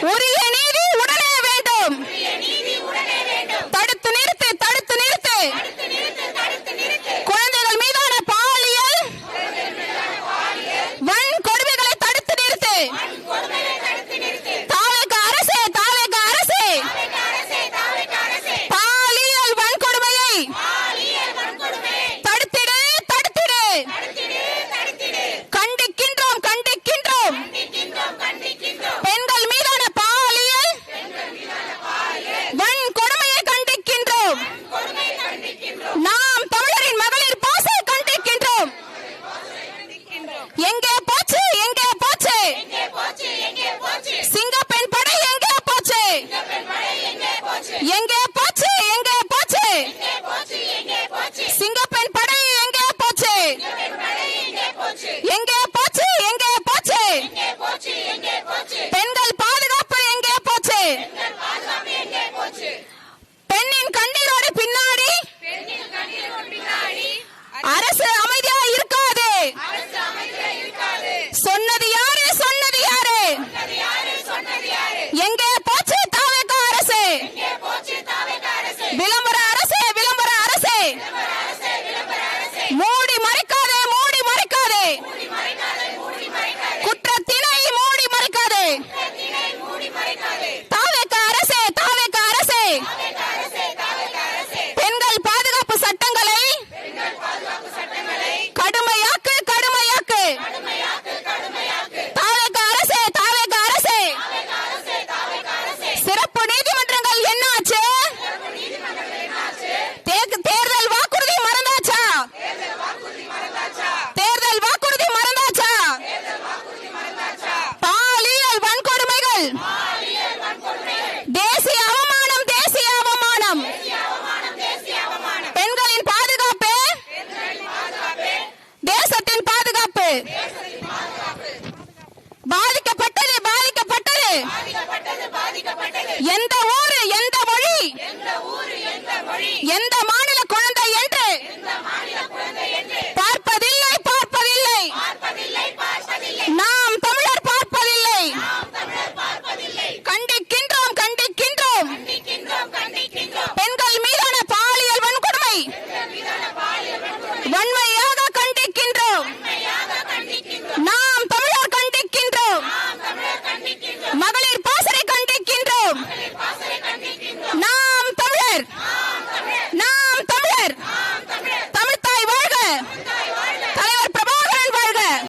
உரிய நீதி உடனே வேண்டும். தடுத்து நிறுத்து, தடுத்து நிறுத்து. குழந்தைகள் மீதான பாலியல் வன்கொடுமைகளை தடுத்து நிறுத்து. தாவேக அரசே, தாவேக அரசே, பாலியல் வன்கொடுமையை தடுத்திடு, தடுத்திடு. கண்டிக்கின்றோம், கண்டிக்கின்றோம். பெண்கள் மீதான பாலியல் வன்கொடுமையை கண்டிக்கின்றோம். நாம் தமிழரின் மகளிர் பாசை கண்டிக்கின்றோம். எங்கே போச்சு, எங்கே போச்சு? சிங்கப்பெண் படை எங்கே போச்சு? எங்கே போச்சு, எங்கே போச்சு? சிங்கப்பெண் படை எங்கே போச்சு? எங்கே போச்சு, எங்கே போச்சு? பெண்கள் பாதுகாப்பு எங்கே போச்சு? பெண்ணின் கண்ணீரோடு பின்னாடி அரசு அமைதியா இருக்காது. சொன்னது யாரு, சொன்னது யாரு? எங்கே போச்சு தாவேக அரசு? விளம்பர அரசே, விளம்பர அரசே, மூடி மறைக்காதே, மூடி மறைக்காதே. குற்றத்தினை மூடி மறைக்காதே. தாவேக அரசே, தாவேக அரசே, பெண்கள் பாதுகாப்பு சட்டங்களை கடுமையாக்கு, கடுமையாக்கு. தாவேக அரசே, தாவேக அரசே, சிறப்பு நீதிமன்றங்கள் என்னாச்சு? தேர்தல் வாக்குறுதி மறந்தாச்சா? தேர்தல் வாக்குறுதி மறந்தாச்சா? பாலியல் வன்கொடுமைகள் தேசிய அவமானம், தேசிய அவமானம். பெண்களின் பாதுகாப்பு தேசத்தின் பாதுகாப்பு. பாதிக்கப்பட்டது, பாதிக்கப்பட்டது. எந்த ஊரு, எந்த மொழி, எந்த